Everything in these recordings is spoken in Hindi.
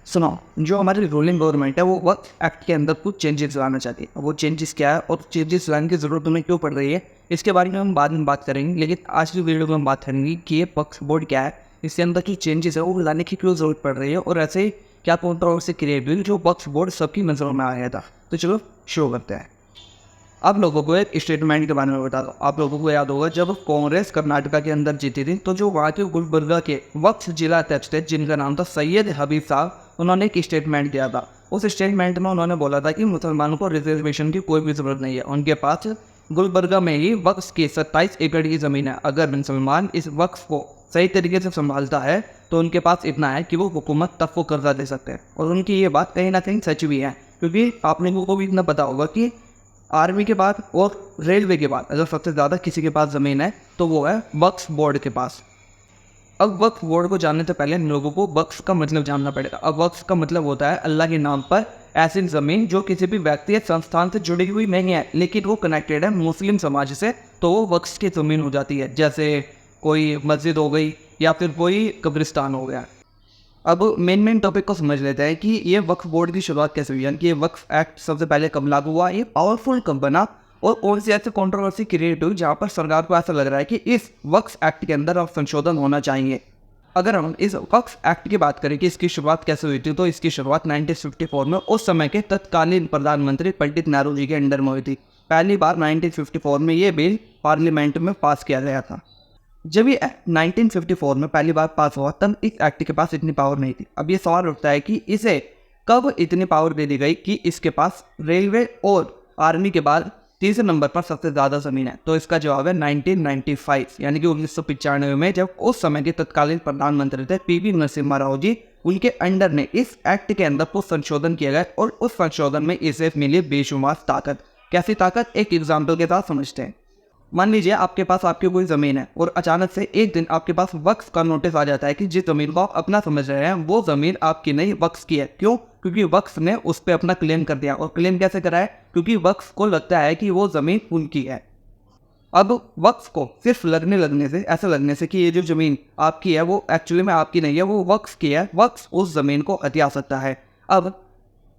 सुनो, जो हमारी रूलिंग गवर्नमेंट है वो वक्फ एक्ट के अंदर कुछ चेंजेस लाना चाहती है। वो चेंजेस क्या है और चेंजेस लाने की ज़रूरत तुम्हें क्यों पड़ रही है, इसके बारे में हम बाद में बात करेंगे। लेकिन आज की वीडियो में हम बात करेंगे कि ये वक्फ बोर्ड क्या है, इसके अंदर जो चेंजेस है वो लाने की क्यों ज़रूरत पड़ रही है और ऐसे क्या कॉन्ट्रोवर्सी क्रिएट हुई जो वक्फ बोर्ड सबकी नज़रों में आ गया था। तो चलो शुरू करते हैं। आप लोगों को एक स्टेटमेंट के बारे में बता दो। आप लोगों को याद होगा जब कांग्रेस कर्नाटका के अंदर जीती थी तो जो वहाँ के गुलबर्गा के वक्फ जिला अध्यक्ष थे जिनका नाम था सैयद हबीब साहब, उन्होंने एक स्टेटमेंट दिया था। उस स्टेटमेंट में उन्होंने बोला था कि मुसलमानों को रिजर्वेशन की कोई भी ज़रूरत नहीं है, उनके पास गुलबर्गा में ही वक्फ की 27 एकड़ की ज़मीन है। अगर मुसलमान इस वक्फ को सही तरीके से संभालता है तो उनके पास इतना है कि वो हुकूमत तक को कर्जा दे सकते हैं। और उनकी ये बात कहीं ना कहीं सच भी है, क्योंकि आप लोगों को भी इतना पता होगा कि आर्मी के बाद और रेलवे के बाद अगर सबसे ज़्यादा किसी के पास ज़मीन है तो वो है वक्फ बोर्ड के पास। अब वक्फ बोर्ड को जानने से पहले लोगों को वक्फ का मतलब जानना पड़ेगा। अब वक्फ का मतलब होता है अल्लाह के नाम पर ऐसी ज़मीन जो किसी भी व्यक्ति या संस्थान से जुड़ी हुई नहीं है लेकिन वो कनेक्टेड है मुस्लिम समाज से, तो वो वक्फ की ज़मीन हो जाती है। जैसे कोई मस्जिद हो गई या फिर कोई कब्रिस्तान हो गया। अब मेन टॉपिक को समझ लेते हैं कि ये वक्फ बोर्ड की शुरुआत कैसे हुई, यानी कि ये वक्फ एक्ट सबसे पहले कब लागू हुआ, ये पावरफुल कब बना और कौन सी ऐसी कंट्रोवर्सी क्रिएट हुई जहाँ पर सरकार को ऐसा लग रहा है कि इस वक्फ एक्ट के अंदर अब संशोधन होना चाहिए। अगर हम इस वक्फ एक्ट की बात करें कि इसकी शुरुआत कैसे हुई थी, तो इसकी शुरुआत 1954 में उस समय के तत्कालीन प्रधानमंत्री पंडित नेहरू जी के अंडर में हुई थी। पहली बार 1954 में ये बिल पार्लियामेंट में पास किया गया था। जब ये एक्ट 1954 में पहली बार पास हुआ तब इस एक्ट के पास इतनी पावर नहीं थी। अब ये सवाल उठता है कि इसे कब इतनी पावर दे दी गई कि इसके पास रेलवे और आर्मी के बाद तीसरे नंबर पर सबसे ज़्यादा ज़मीन है। तो इसका जवाब है 1995, यानी कि 1995 में जब उस समय के तत्कालीन प्रधानमंत्री थे पीवी नरसिम्हा राव जी, उनके अंडर में इस एक्ट के अंदर कुछ संशोधन किया गया और उस संशोधन में इसे मिली बेशुमार ताकत। कैसी ताकत, एक एग्जाम्पल के साथ समझते हैं। मान लीजिए आपके पास आपकी कोई ज़मीन है और अचानक से एक दिन आपके पास वक्फ का नोटिस आ जाता है कि जिस ज़मीन को आप अपना समझ रहे हैं वो ज़मीन आपकी नहीं, वक्फ की है। क्यों? क्योंकि वक्फ ने उस पर अपना क्लेम कर दिया। और क्लेम कैसे करा है? क्योंकि वक्फ को लगता है कि वो ज़मीन उनकी है। अब वक्फ को सिर्फ लगने से, ऐसा लगने से कि ये जो ज़मीन आपकी है वो एक्चुअली में आपकी नहीं है, वो वक्फ की है, वक्फ उस ज़मीन को हथिया सकता है। अब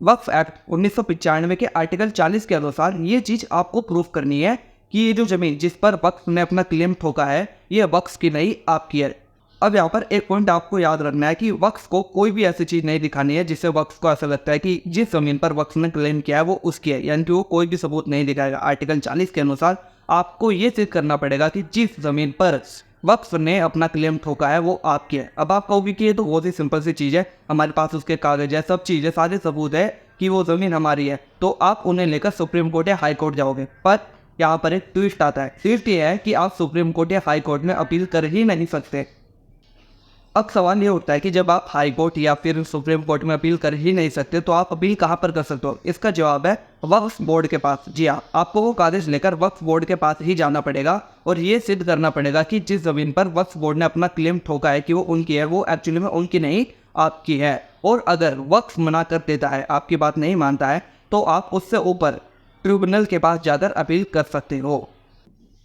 वक्फ एक्ट 1995 के आर्टिकल 40 के अनुसार ये चीज़ आपको प्रूफ करनी है कि ये जो ज़मीन जिस पर वक्फ ने अपना क्लेम ठोका है ये वक्फ की नहीं, आपकी है। अब यहाँ पर एक पॉइंट आपको याद रखना है कि वक्फ को कोई भी ऐसी चीज़ नहीं दिखानी है जिससे वक्फ को ऐसा लगता है कि जिस ज़मीन पर वक्फ ने क्लेम किया है वो उसकी है, यानी कि वो कोई भी सबूत नहीं दिखाएगा। आर्टिकल 40 के अनुसार आपको ये सिद्ध करना पड़ेगा कि जिस ज़मीन पर वक्फ ने अपना क्लेम ठोका है वो आपकी है। अब आप कहोगे कि ये तो बहुत ही सिंपल सी चीज़ है, हमारे पास उसके कागज है, सब चीज़ है, सारे सबूत है कि वो ज़मीन हमारी है, तो आप उन्हें लेकर सुप्रीम कोर्ट या हाई कोर्ट जाओगे। पर यहाँ पर एक ट्विस्ट आता है। ट्विस्ट ये है कि आप सुप्रीम कोर्ट या हाई कोर्ट में अपील कर ही नहीं सकते। अब सवाल ये उठता है कि जब आप हाई कोर्ट या फिर सुप्रीम कोर्ट में अपील कर ही नहीं सकते तो आप अपील कहाँ पर कर सकते हो? इसका जवाब है वक्फ बोर्ड के पास। जी हाँ, आपको वो कागज लेकर वक्फ बोर्ड के पास ही जाना पड़ेगा और ये सिद्ध करना पड़ेगा कि जिस ज़मीन पर वक्फ बोर्ड ने अपना क्लेम ठोका है कि वो उनकी है, वो एक्चुअली में उनकी नहीं, आपकी है। और अगर वक्फ मना कर देता है, आपकी बात नहीं मानता है, तो आप उससे ऊपर ट्रिब्यूनल के पास जाकर अपील कर सकते हो।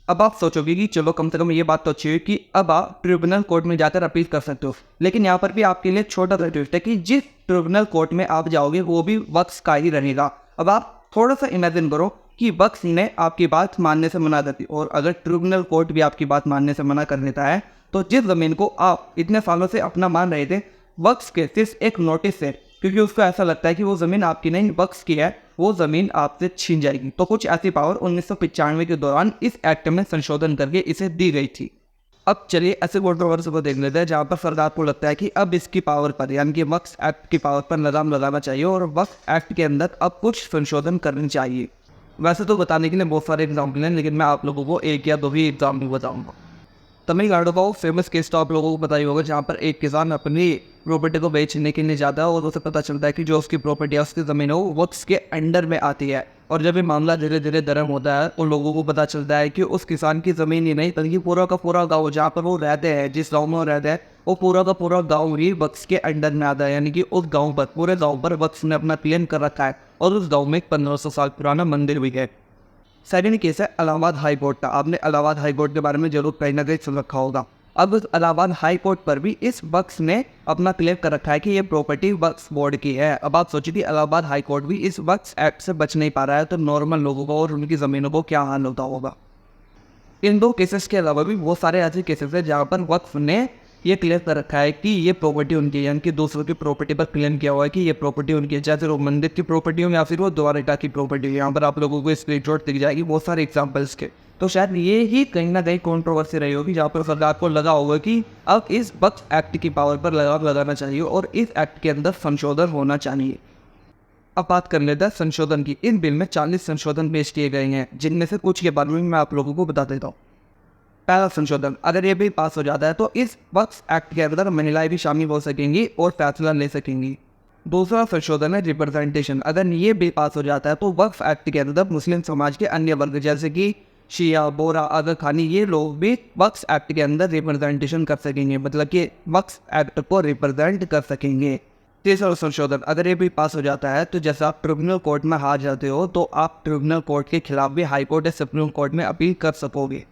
अब आप सोचोगे कि चलो कम से कम ये बात तो अच्छी है कि अब आप ट्रिब्यूनल कोर्ट में जाकर अपील कर सकते हो, लेकिन यहाँ पर भी आपके लिए छोटा सा ट्विस्ट है कि जिस ट्रिब्यूनल कोर्ट में आप जाओगे वो भी वक्फ का ही रहेगा। अब आप थोड़ा सा इमेजिन करो कि वक्फ ने आपकी बात मानने से मना कर दी और अगर ट्रिब्यूनल कोर्ट भी आपकी बात मानने से मना कर देता है तो जिस ज़मीन को आप इतने सालों से अपना मान रहे थे, वक्फ के सिर्फ एक नोटिस से, क्योंकि उसको ऐसा लगता है कि वो ज़मीन आपकी नहीं, वक्फ की है, वो ज़मीन आपसे छीन जाएगी। तो कुछ ऐसी पावर 1995 के दौरान इस एक्ट में संशोधन करके इसे दी गई थी। अब चलिए ऐसे कंट्रोवर्सी को देख लेते हैं जहाँ पर सरकार को लगता है कि अब इसकी पावर पर, यानी कि वक्फ एक्ट की पावर पर लगाम लगाना चाहिए और वक्फ एक्ट के अंदर अब कुछ संशोधन करने चाहिए। वैसे तो बताने के लिए बहुत सारे एग्जाम्पल हैं, लेकिन मैं आप लोगों को एक या दो ही एग्जाम्पल बताऊँगा। तमिलनाडु का वो फेमस केस तो आप लोगों को पता ही होगा जहाँ पर एक किसान अपनी प्रॉपर्टी को बेचने के लिए जाता है और उसे पता चलता है कि जो उसकी प्रॉपर्टी है, उसकी ज़मीन है, वो वक्फ के अंडर में आती है। और जब ये मामला धीरे धीरे गर्म होता है उन लोगों को पता चलता है कि उस किसान की ज़मीन ही नहीं बल्कि पूरा का पूरा गाँव जहाँ पर वो रहते हैं, जिस गाँव में वो रहते हैं, वो पूरा का पूरा गाँव ही वक्फ के अंडर में आता है। यानी कि उस गाँव पर, पूरे गाँव पर वक्फ ने अपना क्लेम कर रखा है और उस गाँव में एक 1500 साल पुराना मंदिर भी है। सेकंड केस है इलाहाबाद हाई कोर्ट का। आपने इलाहाबाद हाई कोर्ट के बारे में जरूर कहीं ना कहीं सुन रखा होगा। अब इलाहाबाद हाई कोर्ट पर भी इस वक्फ ने अपना क्लेम कर रखा है कि ये प्रॉपर्टी वक्फ बोर्ड की है। अब आप सोचिए कि इलाहाबाद हाई कोर्ट भी इस वक्फ एक्ट से बच नहीं पा रहा है, तो नॉर्मल लोगों को और उनकी ज़मीनों को क्या हाल होता होगा। इन 2 केसेस के अलावा भी बहुत सारे ऐसे केसेस हैं जहाँ पर वक्फ ने ये क्लियर कर रखा है कि ये प्रॉपर्टी उनकी है, यानी कि दूसरों की प्रॉपर्टी पर क्लेम किया हुआ है कि ये प्रॉपर्टी उनकी है, चाहे वो मंदिर की प्रॉपर्टी हो या फिर वो द्वारिका की प्रॉपर्टी हो। यहाँ पर आप लोगों को स्क्रीनशॉट दिख जाएगी बहुत सारे एग्जाम्पल्स के। तो शायद ये ही कहीं ना कहीं कॉन्ट्रोवर्सी रही होगी, जहाँ पर सरकार को लगा होगा कि अब इस वक्फ एक्ट की पावर पर लगाम लगाना चाहिए और इस एक्ट के अंदर संशोधन होना चाहिए। अब बात कर लेते हैं संशोधन की। इस बिल में 40 संशोधन पेश किए गए हैं, जिनमें से कुछ के बारे में मैं आप लोगों को बता देता हूँ। पहला संशोधन, अगर ये बिल पास हो जाता है तो इस वक्फ एक्ट के अंदर महिलाएं भी शामिल हो सकेंगी और फैसला ले सकेंगी। दूसरा संशोधन है रिप्रेजेंटेशन। अगर ये बिल पास हो जाता है तो वक्फ एक्ट के अंदर मुस्लिम समाज के अन्य वर्ग जैसे कि शिया, बोरा, आगा खानी, ये लोग भी वक्फ एक्ट के अंदर रिप्रेजेंटेशन कर सकेंगे, मतलब कि वक्फ एक्ट को रिप्रेजेंट कर सकेंगे। तीसरा संशोधन, अगर ये बिल पास हो जाता है तो जैसे आप ट्रिब्यूनल कोर्ट में हार जाते हो तो आप ट्रिब्यूनल कोर्ट के खिलाफ भी हाई कोर्ट या सुप्रीम कोर्ट में अपील कर सकोगे।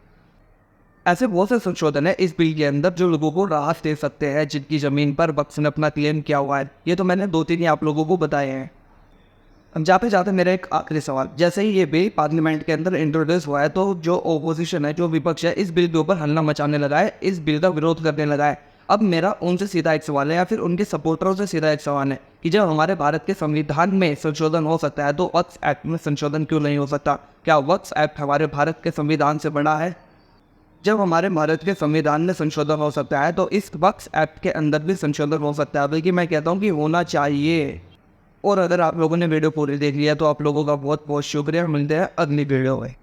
ऐसे बहुत से संशोधन है इस बिल के अंदर जो लोगों को राहत दे सकते हैं जिनकी ज़मीन पर वक्फ ने अपना क्लेम किया हुआ है। ये तो मैंने 2-3 ही आप लोगों को बताए हैं। अब जाते जाते मेरा एक आखिरी सवाल, जैसे ही ये बिल पार्लियामेंट के अंदर इंट्रोड्यूस हुआ है तो जो ओपोजिशन है, जो विपक्ष है, इस बिल के ऊपर हल्ला मचाने लगा है, इस बिल का विरोध करने लगा है। अब मेरा उनसे सीधा एक सवाल है या फिर उनके सपोर्टरों से सीधा एक सवाल है कि जब हमारे भारत के संविधान में संशोधन हो सकता है तो वक्फ एक्ट में संशोधन क्यों नहीं हो सकता? क्या वक्फ एक्ट हमारे भारत के संविधान से बड़ा है? जब हमारे भारत के संविधान में संशोधन हो सकता है तो इस वक्फ एक्ट के अंदर भी संशोधन हो सकता है, बल्कि मैं कहता हूँ कि होना चाहिए। और अगर आप लोगों ने वीडियो पूरी देख लिया तो आप लोगों का बहुत बहुत शुक्रिया। मिलते हैं अगली वीडियो में।